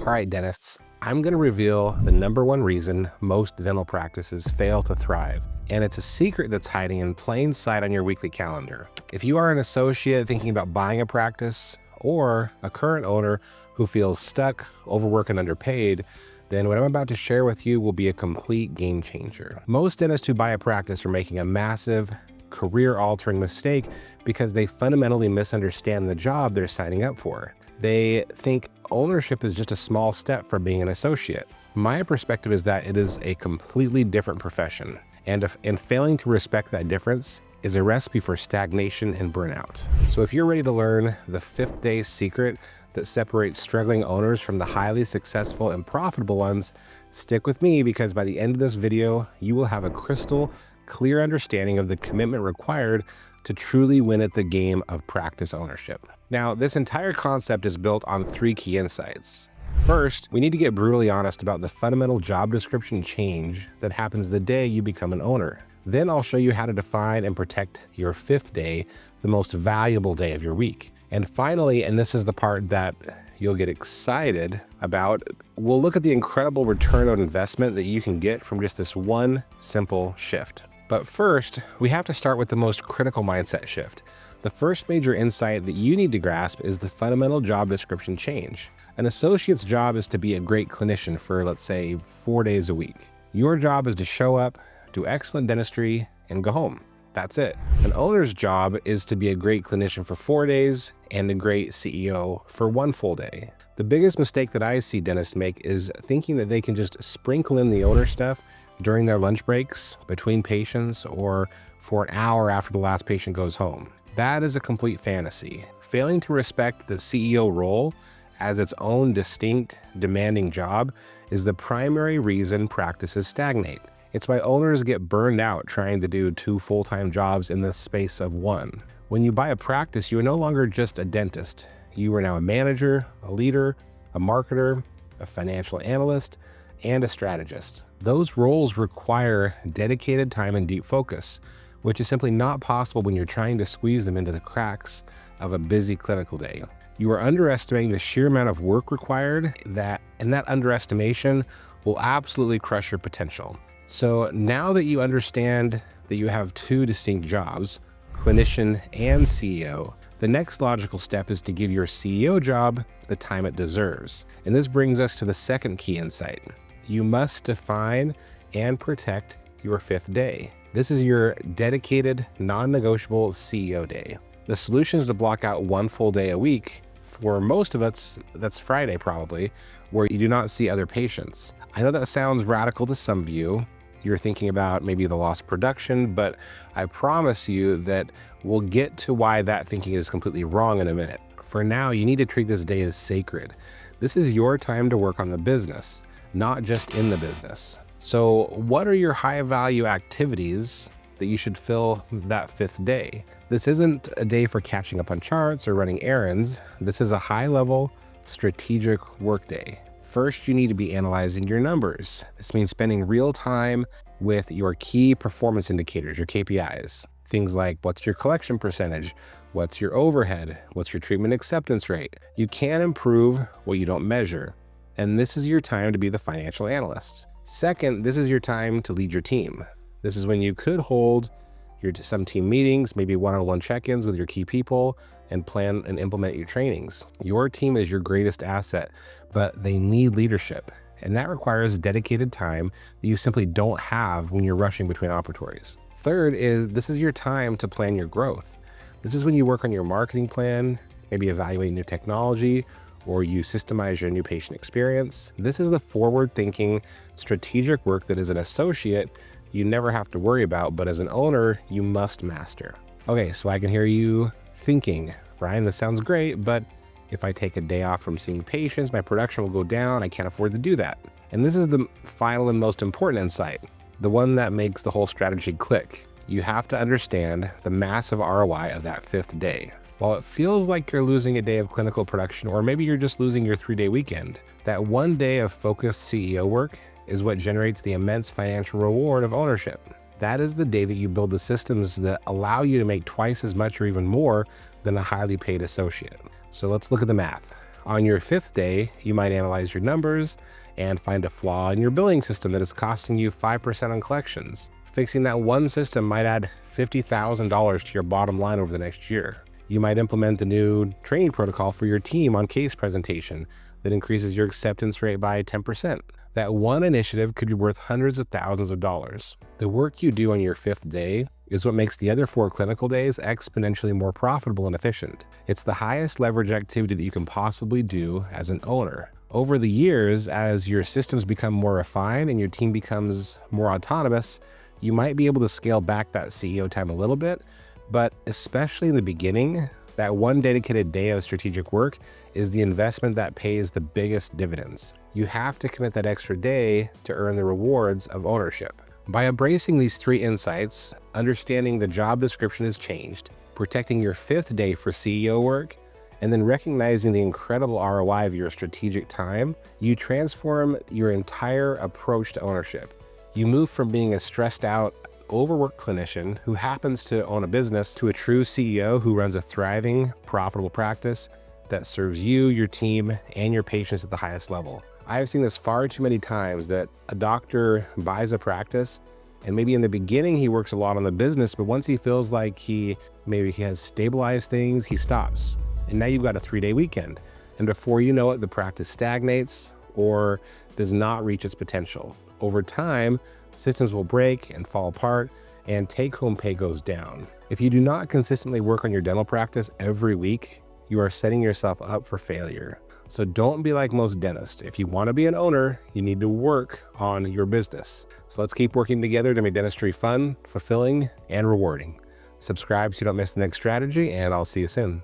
All right, dentists, I'm going to reveal the #1 reason most dental practices fail to thrive. And it's a secret that's hiding in plain sight on your weekly calendar. If you are an associate thinking about buying a practice or a current owner who feels stuck, overworked, and underpaid, then what I'm about to share with you will be a complete game changer. Most dentists who buy a practice are making a massive, career-altering mistake because they fundamentally misunderstand the job they're signing up for. They think ownership is just a small step from being an associate. My perspective is that it is a completely different profession, and failing to respect that difference is a recipe for stagnation and burnout. So if you're ready to learn the 5th day secret that separates struggling owners from the highly successful and profitable ones, stick with me, because by the end of this video, you will have a crystal clear understanding of the commitment required to truly win at the game of practice ownership. Now, this entire concept is built on 3 key insights. First, we need to get brutally honest about the fundamental job description change that happens the day you become an owner. Then I'll show you how to define and protect your 5th day, the most valuable day of your week. And finally, and this is the part that you'll get excited about, we'll look at the incredible return on investment that you can get from just this one simple shift. But first, we have to start with the most critical mindset shift. The first major insight that you need to grasp is the fundamental job description change. An associate's job is to be a great clinician for, let's say, 4 days a week. Your job is to show up, do excellent dentistry, and go home. That's it. An owner's job is to be a great clinician for 4 days and a great CEO for 1 full day. The biggest mistake that I see dentists make is thinking that they can just sprinkle in the owner stuff during their lunch breaks, between patients, or for an hour after the last patient goes home. That is a complete fantasy. Failing to respect the CEO role as its own distinct, demanding job is the primary reason practices stagnate. It's why owners get burned out trying to do 2 full-time jobs in the space of 1. When you buy a practice, you are no longer just a dentist. You are now a manager, a leader, a marketer, a financial analyst, and a strategist. Those roles require dedicated time and deep focus, which is simply not possible when you're trying to squeeze them into the cracks of a busy clinical day. You are underestimating the sheer amount of work required, and that underestimation will absolutely crush your potential. So now that you understand that you have 2 distinct jobs, clinician and CEO, the next logical step is to give your CEO job the time it deserves. And this brings us to the second key insight. You must define and protect your 5th day. This is your dedicated, non-negotiable CEO day. The solution is to block out 1 full day a week. For most of us, that's Friday probably, where you do not see other patients. I know that sounds radical to some of you. You're thinking about maybe the lost production, but I promise you that we'll get to why that thinking is completely wrong in a minute. For now, you need to treat this day as sacred. This is your time to work on the business, not just in the business. So what are your high value activities that you should fill that 5th day? This isn't a day for catching up on charts or running errands. This is a high level strategic work day. First, you need to be analyzing your numbers. This means spending real time with your key performance indicators, your KPIs. Things like, what's your collection percentage? What's your overhead? What's your treatment acceptance rate? You can't improve what you don't measure. And this is your time to be the financial analyst. Second, this is your time to lead your team. This is when you could hold some team meetings, maybe one-on-one check-ins with your key people, and plan and implement your trainings. Your team is your greatest asset, but they need leadership. And that requires dedicated time that you simply don't have when you're rushing between operatories. Third is, this is your time to plan your growth. This is when you work on your marketing plan, maybe evaluate new technology, or you systemize your new patient experience. This is the forward-thinking, strategic work that as an associate, you never have to worry about, but as an owner, you must master. Okay, so I can hear you thinking, Brian, this sounds great, but if I take a day off from seeing patients, my production will go down. I can't afford to do that. And this is the final and most important insight, the one that makes the whole strategy click. You have to understand the massive ROI of that 5th day. While it feels like you're losing a day of clinical production, or maybe you're just losing your 3-day weekend, that 1 day of focused CEO work is what generates the immense financial reward of ownership. That is the day that you build the systems that allow you to make twice as much or even more than a highly paid associate. So let's look at the math. On your 5th day, you might analyze your numbers and find a flaw in your billing system that is costing you 5% on collections. Fixing that one system might add $50,000 to your bottom line over the next year. You might implement a new training protocol for your team on case presentation that increases your acceptance rate by 10%. That one initiative could be worth hundreds of thousands of dollars. The work you do on your 5th day is what makes the other 4 clinical days exponentially more profitable and efficient. It's the highest leverage activity that you can possibly do as an owner. Over the years, as your systems become more refined and your team becomes more autonomous, you might be able to scale back that CEO time a little bit, but especially in the beginning, that one dedicated day of strategic work is the investment that pays the biggest dividends. You have to commit that extra day to earn the rewards of ownership. By embracing these 3 insights, understanding the job description has changed, protecting your 5th day for CEO work, and then recognizing the incredible ROI of your strategic time, you transform your entire approach to ownership. You move from being a stressed out, overworked clinician who happens to own a business to a true CEO who runs a thriving, profitable practice that serves you, your team, and your patients at the highest level. I have seen this far too many times that a doctor buys a practice and maybe in the beginning he works a lot on the business, but once he feels like he has stabilized things, he stops. And now you've got a 3-day weekend. And before you know it, the practice stagnates or does not reach its potential. Over time, systems will break and fall apart and take-home pay goes down. If you do not consistently work on your dental practice every week, you are setting yourself up for failure. So don't be like most dentists. If you want to be an owner, you need to work on your business. So let's keep working together to make dentistry fun, fulfilling, and rewarding. Subscribe so you don't miss the next strategy, and I'll see you soon.